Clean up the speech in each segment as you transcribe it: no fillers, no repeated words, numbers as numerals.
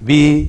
BE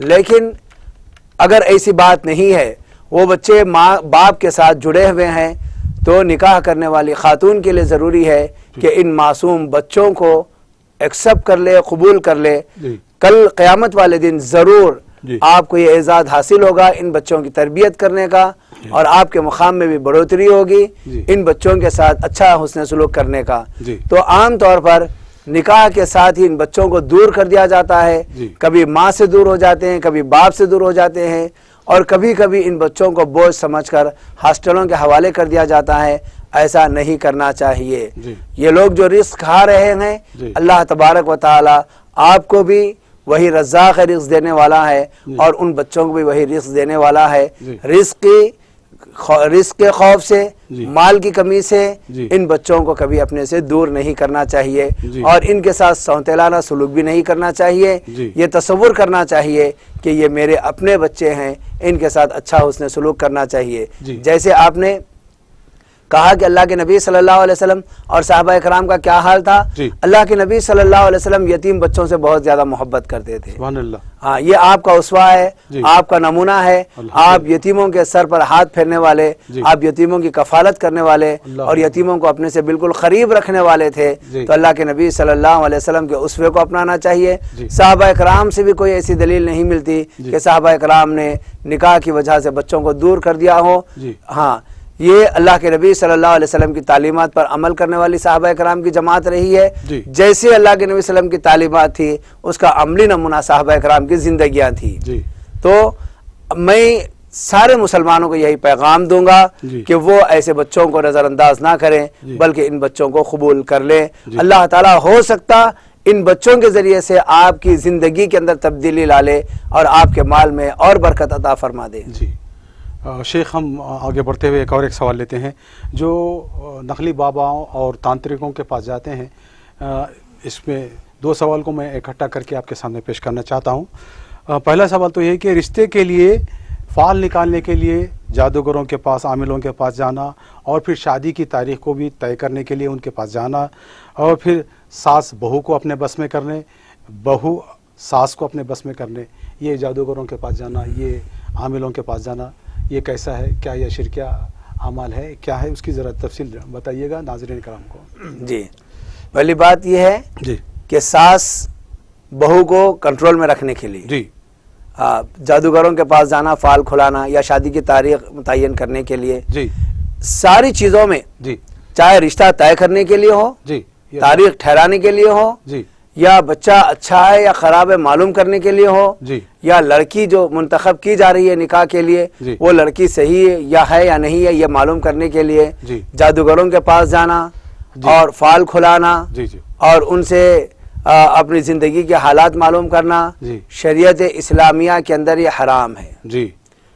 لیکن اگر ایسی بات نہیں ہے، وہ بچے ماں باپ کے ساتھ جڑے ہوئے ہیں، تو نکاح کرنے والی خاتون کے لیے ضروری ہے کہ ان معصوم بچوں کو ایکسپٹ کر لے، قبول کر لے. کل قیامت والے دن ضرور آپ کو یہ اعزاز حاصل ہوگا ان بچوں کی تربیت کرنے کا، اور آپ کے مقام میں بھی بڑھوتری ہوگی ان بچوں کے ساتھ اچھا حسن سلوک کرنے کا. تو عام طور پر نکاح کے ساتھ ہی ان بچوں کو دور کر دیا جاتا ہے. کبھی ماں سے دور ہو جاتے ہیں، کبھی باپ سے دور ہو جاتے ہیں، اور کبھی کبھی ان بچوں کو بوجھ سمجھ کر ہاسٹلوں کے حوالے کر دیا جاتا ہے. ایسا نہیں کرنا چاہیے. یہ لوگ جو رزق کھا رہے ہیں، اللہ تبارک و تعالی آپ کو بھی وہی رزاق رزق دینے والا ہے، اور ان بچوں کو بھی وہی رزق دینے والا ہے. رزق کے خوف سے، مال کی کمی سے ان بچوں کو کبھی اپنے سے دور نہیں کرنا چاہیے، اور ان کے ساتھ سونتیلانہ سلوک بھی نہیں کرنا چاہیے. یہ تصور کرنا چاہیے کہ یہ میرے اپنے بچے ہیں، ان کے ساتھ اچھا حسن سلوک کرنا چاہیے. جیسے آپ نے کہا کہ اللہ کے نبی صلی اللہ علیہ وسلم اور صحابہ کرام کا کیا حال تھا. اللہ کے نبی صلی اللہ علیہ وسلم یتیم بچوں سے بہت زیادہ محبت کرتے تھے. سبحان اللہ. ہاں، یہ آپ کا اسوہ ہے، آپ کا نمونہ ہے. آپ یتیموں کے سر پر ہاتھ پھیرنے والے، آپ یتیموں کی کفالت کرنے والے، اور یتیموں کو اپنے سے بالکل قریب رکھنے والے تھے. تو اللہ کے نبی صلی اللہ علیہ وسلم کے اسوے کو اپنانا چاہیے. صحابہ کرام سے بھی کوئی ایسی دلیل نہیں ملتی کہ صحابہ کرام نے نکاح کی وجہ سے بچوں کو دور کر دیا ہو. ہاں، یہ اللہ کے نبی صلی اللہ علیہ وسلم کی تعلیمات پر عمل کرنے والی صحابہ کرام کی جماعت رہی ہے. جیسے اللہ کے نبی صلی اللہ علیہ وسلم کی تعلیمات تھی، اس کا عملی نمونہ صحابہ کرام کی زندگیاں تھی. تو میں سارے مسلمانوں کو یہی پیغام دوں گا کہ وہ ایسے بچوں کو نظر انداز نہ کریں، بلکہ ان بچوں کو قبول کر لیں. اللہ تعالیٰ ہو سکتا ان بچوں کے ذریعے سے آپ کی زندگی کے اندر تبدیلی لا لے، اور آپ کے مال میں اور برکت عطا فرما دے. شیخ، ہم آگے بڑھتے ہوئے ایک سوال لیتے ہیں. جو نقلی باباؤں اور تانترکوں کے پاس جاتے ہیں، اس میں دو سوال کو میں اکٹھا کر کے آپ کے سامنے پیش کرنا چاہتا ہوں. پہلا سوال تو یہ کہ رشتے کے لیے فال نکالنے کے لیے جادوگروں کے پاس، عاملوں کے پاس جانا، اور پھر شادی کی تاریخ کو بھی طے کرنے کے لیے ان کے پاس جانا، اور پھر ساس بہو کو اپنے بس میں کرنے، بہو ساس کو اپنے بس میں کرنے، یہ جادوگروں کے پاس جانا، یہ عاملوں کے پاس جانا، یہ کیسا ہے؟ کیا یہ شرکیہ اعمال ہے؟ کیا ہے اس کی ذرا تفصیل بتائیے گا ناظرین کرام کو. جی، پہلی بات یہ ہے کہ ساس بہو کو کنٹرول میں رکھنے کے لیے جادوگروں کے پاس جانا، فال کھلانا یا شادی کی تاریخ متعین کرنے کے لیے، ساری چیزوں میں چاہے رشتہ طے کرنے کے لیے ہو، تاریخ ٹھہرانے کے لیے ہو، یا بچہ اچھا ہے یا خراب ہے معلوم کرنے کے لیے ہو، یا لڑکی جو منتخب کی جا رہی ہے نکاح کے لیے وہ لڑکی صحیح ہے یا نہیں ہے یہ معلوم کرنے کے لیے جادوگروں کے پاس جانا اور فال کھلانا اور ان سے اپنی زندگی کے حالات معلوم کرنا، شریعت اسلامیہ کے اندر یہ حرام ہے.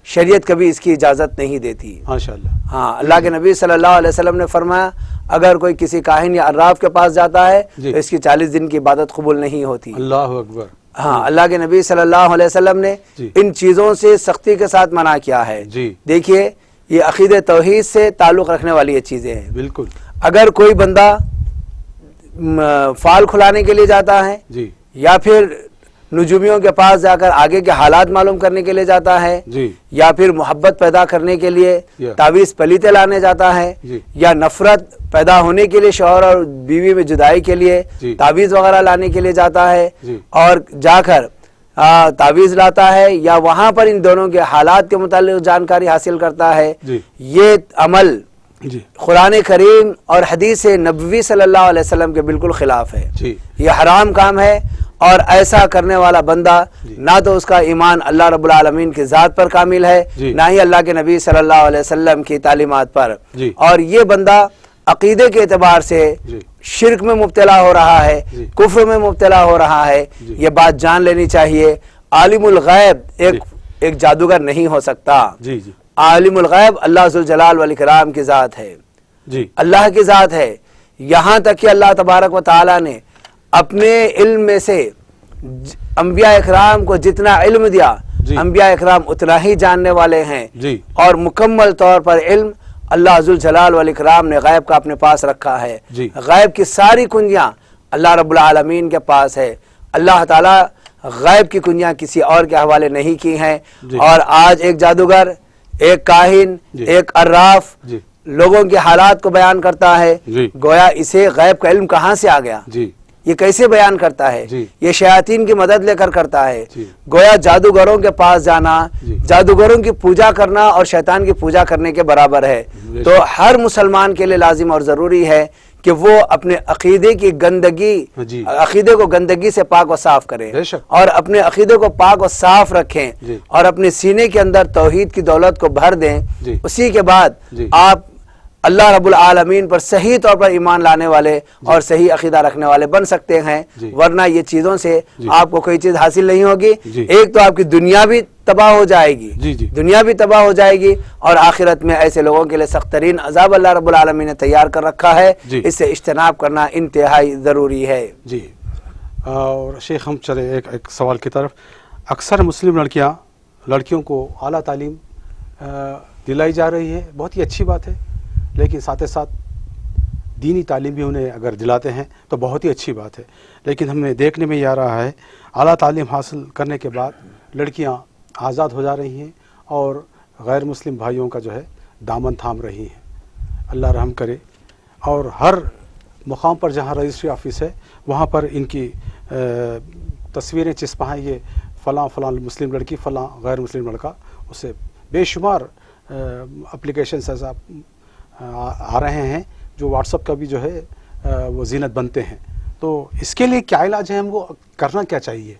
شریعت کبھی اس کی اجازت نہیں دیتی. ہاں، اللہ کے نبی صلی اللہ علیہ وسلم نے فرمایا اگر کوئی کسی کاہن یا عراف کے پاس جاتا ہے تو اس کی 40 دن کی عبادت قبول نہیں ہوتی. اللہ اکبر. ہاں، اللہ کے نبی صلی اللہ علیہ وسلم نے ان چیزوں سے سختی کے ساتھ منع کیا ہے. دیکھیے، یہ عقیدہ توحید سے تعلق رکھنے والی یہ چیزیں ہیں. بالکل. اگر کوئی بندہ فال کھلانے کے لیے جاتا ہے یا پھر نجومیوں کے پاس جا کر آگے کے حالات معلوم کرنے کے لیے جاتا ہے، یا پھر محبت پیدا کرنے کے لیے تعویذ پلیتے لانے جاتا ہے، یا نفرت پیدا ہونے کے لیے شوہر اور بیوی میں جدائی کے لیے تعویذ وغیرہ لانے کے لیے جاتا ہے، اور جا کر تعویذ لاتا ہے یا وہاں پر ان دونوں کے حالات کے متعلق جانکاری حاصل کرتا ہے، یہ عمل قرآن کریم اور حدیث نبوی صلی اللہ علیہ وسلم کے بالکل خلاف ہے. یہ حرام کام ہے، اور ایسا کرنے والا بندہ نہ تو اس کا ایمان اللہ رب العالمین کی ذات پر کامل ہے، نہ ہی اللہ کے نبی صلی اللہ علیہ وسلم کی تعلیمات پر، اور یہ بندہ عقیدے کے اعتبار سے شرک میں مبتلا ہو رہا ہے، کفر میں مبتلا ہو رہا ہے. یہ بات جان لینی چاہیے. عالم الغیب ایک جادوگر نہیں ہو سکتا. عالم الغیب اللہ ذوالجلال والاکرام کی ذات ہے، اللہ کی ذات ہے. یہاں تک کہ اللہ تبارک و تعالی نے اپنے علم میں سے انبیاء اکرام کو جتنا علم دیا، انبیاء اکرام اتنا ہی جاننے والے ہیں، اور مکمل طور پر علم اللہ ذوالجلال والاکرام نے غیب کا اپنے پاس رکھا ہے. غیب کی ساری کنجیاں اللہ رب العالمین کے پاس ہے. اللہ تعالیٰ غیب کی کنیاں کسی اور کے حوالے نہیں کی ہیں. جی. اور آج ایک جادوگر، ایک کاہن، جی. ایک عراف جی لوگوں کے حالات کو بیان کرتا ہے. جی. گویا اسے غیب کا علم کہاں سے آ گیا؟ جی یہ کیسے بیان کرتا ہے؟ جی. یہ شیاطین کی مدد لے کر کرتا ہے. جی. گویا جادوگروں کے پاس جانا جی. جادوگروں کی پوجا کرنا اور شیطان کی پوجا کرنے کے برابر ہے. بے تو ہر مسلمان کے لیے لازم اور ضروری ہے کہ وہ اپنے عقیدے کی گندگی، جی. عقیدے کو گندگی سے پاک و صاف کریں بے شک. اور اپنے عقیدے کو پاک و صاف رکھیں جی. اور اپنے سینے کے اندر توحید کی دولت کو بھر دیں. جی. اسی کے بعد جی. آپ اللہ رب العالمین پر صحیح طور پر ایمان لانے والے اور صحیح عقیدہ رکھنے والے بن سکتے ہیں. جی. ورنہ یہ چیزوں سے جی. آپ کو کوئی چیز حاصل نہیں ہوگی. جی. ایک تو آپ کی دنیا بھی تباہ ہو جائے گی، جی. جی دنیا بھی تباہ ہو جائے گی، اور آخرت میں ایسے لوگوں کے لیے سخت ترین عذاب اللہ رب العالمین نے تیار کر رکھا ہے. جی. اس سے اجتناب کرنا انتہائی ضروری ہے. جی. اور شیخ ہم چلے ایک سوال کی طرف. اکثر مسلم لڑکیوں کو اعلیٰ تعلیم دلائی جا رہی ہے، بہت ہی اچھی بات ہے، لیکن ساتھ دینی تعلیم بھی انہیں اگر دلاتے ہیں تو بہت ہی اچھی بات ہے. لیکن ہمیں دیکھنے میں یہ آ رہا ہے اعلیٰ تعلیم حاصل کرنے کے بعد لڑکیاں آزاد ہو جا رہی ہیں اور غیر مسلم بھائیوں کا جو ہے دامن تھام رہی ہیں. اللہ رحم کرے. اور ہر مقام پر جہاں رجسٹری آفس ہے وہاں پر ان کی تصویریں چسپاں ہیں، یہ فلاں مسلم لڑکی، فلاں غیر مسلم لڑکا. اسے بے شمار اپلیکیشنز ایسا آ رہے ہیں جو واٹس ایپ کا بھی جو ہے وہ زینت بنتے ہیں. تو اس کے لیے کیا علاج ہے، ہم کو کرنا کیا چاہیے؟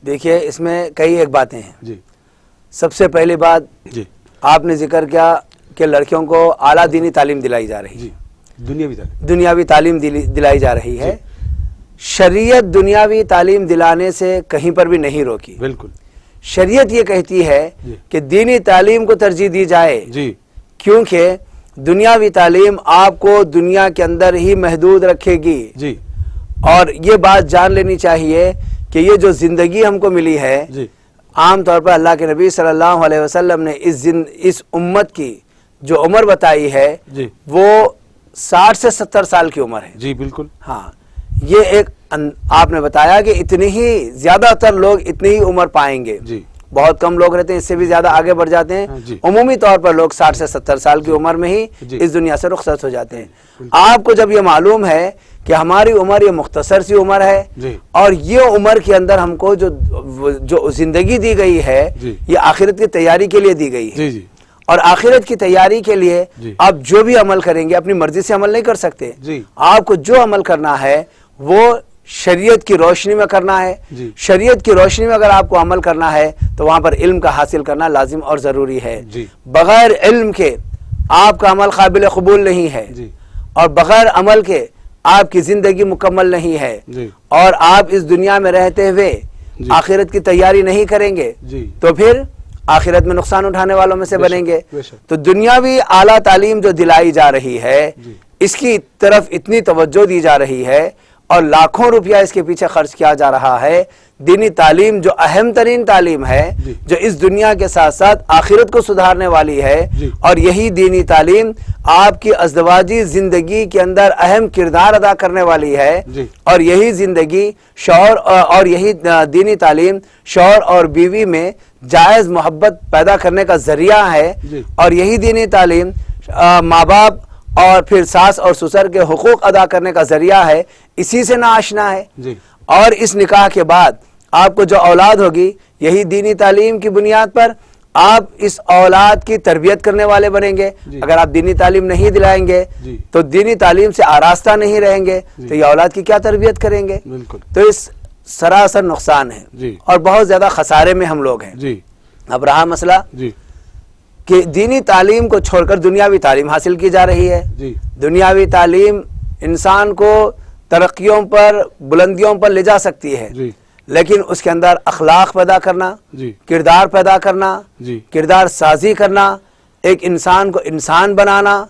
دیکھیے اس میں کئی ایک باتیں ہیں. جی. سب سے پہلی بات جی. آپ نے ذکر کیا کہ لڑکیوں کو اعلیٰ دینی تعلیم دلائی جا رہی ہے. جی. دنیاوی تعلیم دلائی جا رہی ہے. شریعت دنیاوی تعلیم دلانے سے کہیں پر بھی نہیں روکی. بالکل. شریعت یہ کہتی ہے جی. کہ دینی تعلیم کو ترجیح دی جائے. جی. کیونکہ دنیاوی تعلیم آپ کو دنیا کے اندر ہی محدود رکھے گی. جی. اور یہ بات جان لینی چاہیے کہ یہ جو زندگی ہم کو ملی ہے، جی. عام طور پر اللہ کے نبی صلی اللہ علیہ وسلم نے اس امت کی جو عمر بتائی ہے جی. وہ 60 سے 70 سال کی عمر ہے. جی بالکل. ہاں، یہ ایک آپ نے بتایا کہ اتنی ہی زیادہ تر لوگ اتنی ہی عمر پائیں گے. جی. بہت کم لوگ رہتے ہیں اس سے بھی زیادہ آگے بڑھ جاتے ہیں. جی. عمومی طور پر لوگ 60 سے 70 سال کی عمر میں ہی جی. اس دنیا سے رخصت ہو جاتے ہیں. آپ کو جب یہ معلوم ہے کہ ہماری عمر یہ مختصر سی عمر ہے، جی. اور یہ عمر کے اندر ہم کو جو زندگی دی گئی ہے جی. یہ آخرت کی تیاری کے لیے دی گئی ہے. جی. جی. اور آخرت کی تیاری کے لیے جی. آپ جو بھی عمل کریں گے اپنی مرضی سے عمل نہیں کر سکتے. جی. آپ کو جو عمل کرنا ہے وہ شریعت کی روشنی میں کرنا ہے. جی. شریعت کی روشنی میں اگر آپ کو عمل کرنا ہے تو وہاں پر علم کا حاصل کرنا لازم اور ضروری ہے. جی. بغیر علم کے آپ کا عمل قابل قبول نہیں ہے. جی. اور بغیر عمل کے آپ کی زندگی مکمل نہیں ہے. جی. اور آپ اس دنیا میں رہتے ہوئے جی. آخرت کی تیاری نہیں کریں گے جی. تو پھر آخرت میں نقصان اٹھانے والوں میں سے بے بنیں شک، گے. بے شک. تو دنیاوی اعلیٰ تعلیم جو دلائی جا رہی ہے جی. اس کی طرف اتنی توجہ دی جا رہی ہے اور لاکھوں روپیہ اس کے پیچھے خرچ کیا جا رہا ہے. دینی تعلیم جو اہم ترین تعلیم ہے، جی. جو اس دنیا کے ساتھ ساتھ آخرت کو سدھارنے والی ہے، جی. اور یہی دینی تعلیم آپ کی ازدواجی زندگی کے اندر اہم کردار ادا کرنے والی ہے. جی. اور یہی زندگی شوہر اور یہی دینی تعلیم شوہر اور بیوی میں جائز محبت پیدا کرنے کا ذریعہ ہے. جی. اور یہی دینی تعلیم ماں باپ اور پھر ساس اور سسر کے حقوق ادا کرنے کا ذریعہ ہے. اسی سے ناآشنا ہے. جی. اور اس نکاح کے بعد آپ کو جو اولاد ہوگی یہی دینی تعلیم کی بنیاد پر آپ اس اولاد کی تربیت کرنے والے بنیں گے. جی. اگر آپ دینی تعلیم نہیں دلائیں گے جی. تو دینی تعلیم سے آراستہ نہیں رہیں گے جی. تو یہ اولاد کی کیا تربیت کریں گے؟ بالکل. تو اس سراسر نقصان ہے. جی. اور بہت زیادہ خسارے میں ہم لوگ ہیں. جی. اب رہا مسئلہ جی. کہ دینی تعلیم کو چھوڑ کر دنیاوی تعلیم حاصل کی جا رہی ہے. جی. دنیاوی تعلیم انسان کو ترقیوں پر بلندیوں پر لے جا سکتی ہے. جی. لیکن اس کے اندر اخلاق پیدا کرنا، جی. کردار پیدا کرنا، جی. کردار سازی کرنا، ایک انسان کو انسان بنانا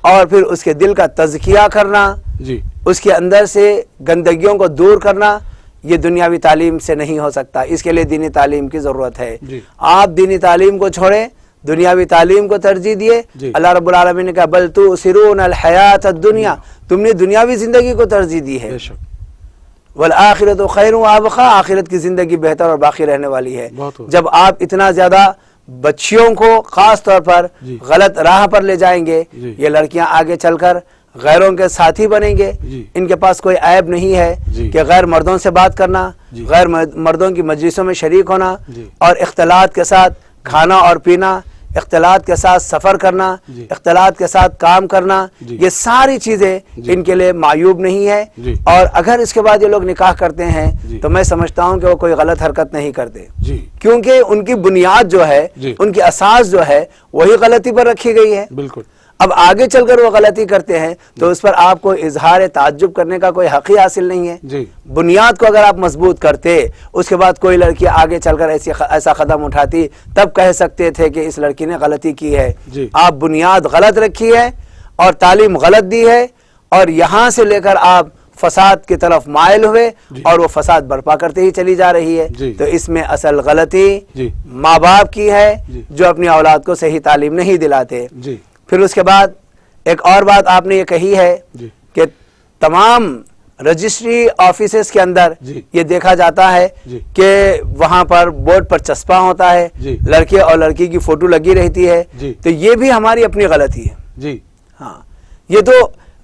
اور پھر اس کے دل کا تزکیہ کرنا، جی. اس کے اندر سے گندگیوں کو دور کرنا، یہ دنیاوی تعلیم سے نہیں ہو سکتا. اس کے لیے دینی تعلیم کی ضرورت ہے. جی. آپ دینی تعلیم کو چھوڑیں، دنیاوی تعلیم کو ترجیح دیے. جی. اللہ رب العالمین نے کہا بل تؤثرون الحیات الدنیا، تم نے دنیاوی زندگی کو ترجیح دی ہے. بے شک. والآخرۃ خیر وابقیٰ، آخرت کی زندگی بہتر اور باقی رہنے والی ہے. بہت جب آپ اتنا زیادہ بچیوں کو خاص طور پر جی غلط راہ پر لے جائیں گے، جی یہ لڑکیاں آگے چل کر غیروں کے ساتھی بنیں گے. جی ان کے پاس کوئی عیب نہیں ہے جی کہ غیر مردوں سے بات کرنا، جی غیر مردوں کی مجلسوں میں شریک ہونا، جی اور اختلاط کے ساتھ کھانا اور پینا، اختلاط کے ساتھ سفر کرنا، جی اختلاط کے ساتھ کام کرنا، جی یہ ساری چیزیں جی ان کے لیے معیوب نہیں ہے. جی اور اگر اس کے بعد یہ لوگ نکاح کرتے ہیں جی تو میں سمجھتا ہوں کہ وہ کوئی غلط حرکت نہیں کرتے، جی کیونکہ ان کی بنیاد جو ہے، جی ان کی اساس جو ہے وہی غلطی پر رکھی گئی ہے. بالکل. اب آگے چل کر وہ غلطی کرتے ہیں تو اس پر آپ کو اظہار تعجب کرنے کا کوئی حق ہی حاصل نہیں ہے. جی بنیاد کو اگر آپ مضبوط کرتے، اس کے بعد کوئی لڑکی آگے چل کر ایسا قدم اٹھاتی، تب کہہ سکتے تھے کہ اس لڑکی نے غلطی کی ہے. جی آپ بنیاد غلط رکھی ہے اور تعلیم غلط دی ہے، اور یہاں سے لے کر آپ فساد کی طرف مائل ہوئے جی اور وہ فساد برپا کرتے ہی چلی جا رہی ہے. جی تو اس میں اصل غلطی جی ماں باپ کی ہے جی جو اپنی اولاد کو صحیح تعلیم نہیں دلاتے. جی پھر اس کے بعد ایک اور بات آپ نے یہ کہی ہے جی کہ تمام رجسٹری آفیسز کے اندر جی یہ دیکھا جاتا ہے جی کہ وہاں پر بورڈ پر چسپاں ہوتا ہے، جی لڑکے اور لڑکی کی فوٹو لگی رہتی ہے. جی تو یہ بھی ہماری اپنی غلطی ہے. جی ہاں، یہ تو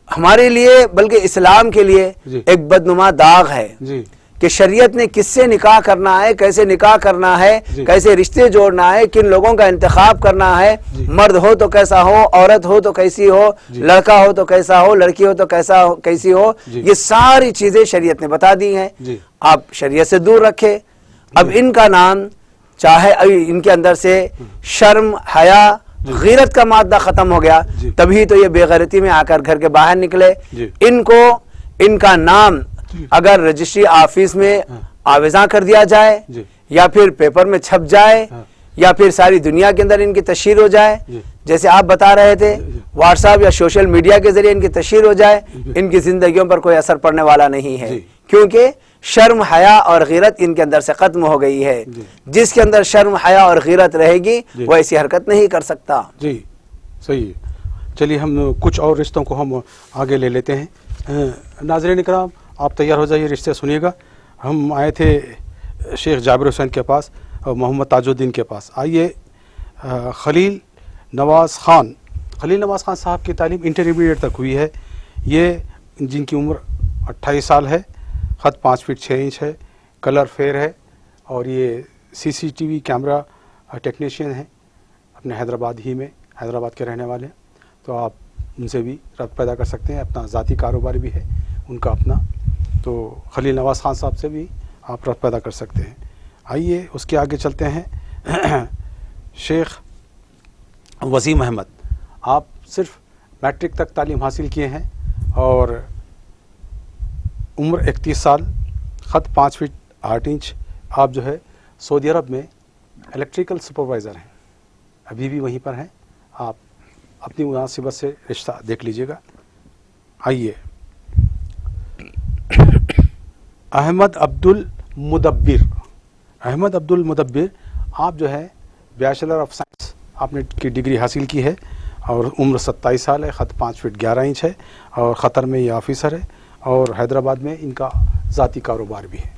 ہمارے لیے بلکہ اسلام کے لیے جی ایک بدنما داغ ہے جی کہ شریعت نے کس سے نکاح کرنا ہے، کیسے نکاح کرنا ہے، جی کیسے رشتے جوڑنا ہے، کن لوگوں کا انتخاب کرنا ہے، جی مرد ہو تو کیسا ہو، عورت ہو تو کیسی ہو، جی لڑکا ہو تو کیسا ہو، لڑکی ہو تو کیسی ہو. جی یہ ساری چیزیں شریعت نے بتا دی ہیں. جی آپ شریعت سے دور رکھے. اب ان کا نام چاہے ان کے اندر سے شرم، حیا، غیرت کا مادہ ختم ہو گیا، جی تبھی تو یہ بے غیرتی میں آ کر گھر کے باہر نکلے. جی ان کا نام اگر رجسٹری آفس میں آویزاں کر دیا جائے، جی یا پھر پیپر میں چھپ جائے، یا پھر ساری دنیا کے اندر ان کی تشہیر ہو جائے، جی جیسے آپ بتا رہے تھے واٹس ایپ یا سوشل میڈیا کے ذریعے ان کی تشہیر ہو جائے، جی ان کی زندگیوں پر کوئی اثر پڑنے والا نہیں ہے. جی کیونکہ شرم، حیا اور غیرت ان کے اندر سے ختم ہو گئی ہے. جی جس کے اندر شرم، حیا اور غیرت رہے گی جی وہ ایسی حرکت نہیں کر سکتا. جی صحیح ہے. چلیے ہم کچھ اور رشتوں کو ہم آگے لے لیتے ہیں. ناظرین اکرام، آپ تیار ہو جائیے، رشتے سنیے گا. ہم آئے تھے شیخ جابر حسین کے پاس اور محمد تاج الدین کے پاس. آئیے، خلیل نواز خان صاحب کی تعلیم انٹرمیڈیٹ تک ہوئی ہے. یہ جن کی عمر 28 سال ہے، خط 5 فٹ 6 انچ ہے، کلر فیئر ہے، اور یہ CCTV کیمرہ ٹیکنیشین ہیں، اپنے حیدرآباد کے رہنے والے ہیں. تو آپ ان سے بھی ربط پیدا کر سکتے ہیں. اپنا ذاتی کاروبار بھی ہے ان کا اپنا، تو خلیل نواز خان صاحب سے بھی آپ ربط پیدا کر سکتے ہیں. آئیے اس کے آگے چلتے ہیں. شیخ وسیم احمد، آپ صرف میٹرک تک تعلیم حاصل کیے ہیں اور عمر 31 سال، خط 5 فٹ 8 انچ. آپ جو ہے سعودی عرب میں الیکٹریکل سپروائزر ہیں، ابھی بھی وہیں پر ہیں. آپ اپنی مناسبت سے رشتہ دیکھ لیجئے گا. آئیے، احمد عبد المدبر، آپ جو ہے بیچلر آف سائنس آپ نے کی ڈگری حاصل کی ہے اور عمر 27 سال ہے، خط 5 فٹ 11 انچ ہے، اور قطر میں یہ آفیسر ہے، اور حیدرآباد میں ان کا ذاتی کاروبار بھی ہے.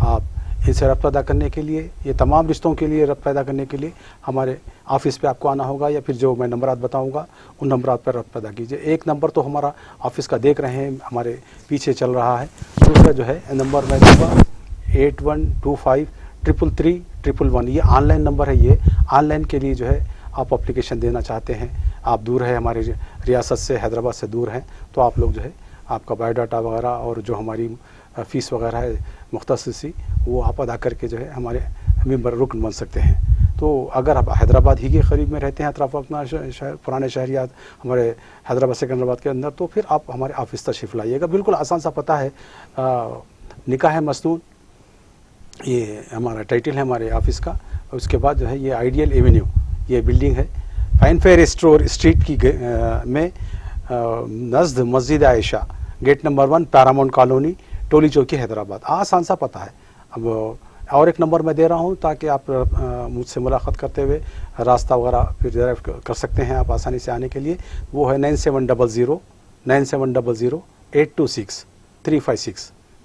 آپ ان سے ربط پیدا کرنے کے لیے، یہ تمام رشتوں کے لیے ربط پیدا کرنے کے لیے ہمارے آفس پہ آپ کو آنا ہوگا، یا پھر جو میں نمبرات بتاؤں گا ان نمبرات پر ربط پیدا کیجیے. ایک نمبر تو ہمارا آفس کا دیکھ رہے ہیں، ہمارے پیچھے چل رہا ہے. دوسرا جو ہے نمبر میں دوں گا 8125333111. یہ آن لائن نمبر ہے. یہ آن لائن کے لیے جو ہے آپ اپلیکیشن دینا چاہتے ہیں، آپ دور ہے ہماری ریاست سے، حیدرآباد سے دور ہیں، تو آپ لوگ جو ہے آپ کا بایو ڈاٹا وغیرہ اور جو ہماری فیس وغیرہ ہے مختصی، وہ آپ ادا کر کے جو ہے ہمارے ممبر رکن بن سکتے ہیں. تو اگر آپ حیدرآباد ہی کے قریب میں رہتے ہیں، اطراف اپنا پرانے شہریات ہمارے حیدرآباد سکندرآباد کے اندر، تو پھر آپ ہمارے آفس تشریف لائیے گا. بالکل آسان سا پتہ ہے، نکاح مسنون، یہ ہمارا ٹائٹل ہے ہمارے آفس کا. اس کے بعد جو ہے یہ آئیڈیل ایونیو، یہ بلڈنگ ہے فائن فیئر اسٹور اسٹریٹ کی میں نزد مسجد عائشہ، gate number 1، پیرامونٹ colony, Toli Chowki, Hyderabad. آسان سا پتہ ہے. اب اور ایک نمبر میں دے رہا ہوں تاکہ آپ مجھ سے ملاقات کرتے ہوئے راستہ وغیرہ پھر ڈرائیو کر سکتے ہیں آپ آسانی سے آنے کے لیے. وہ ہے 9700 826 356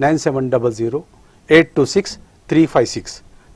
9700826356।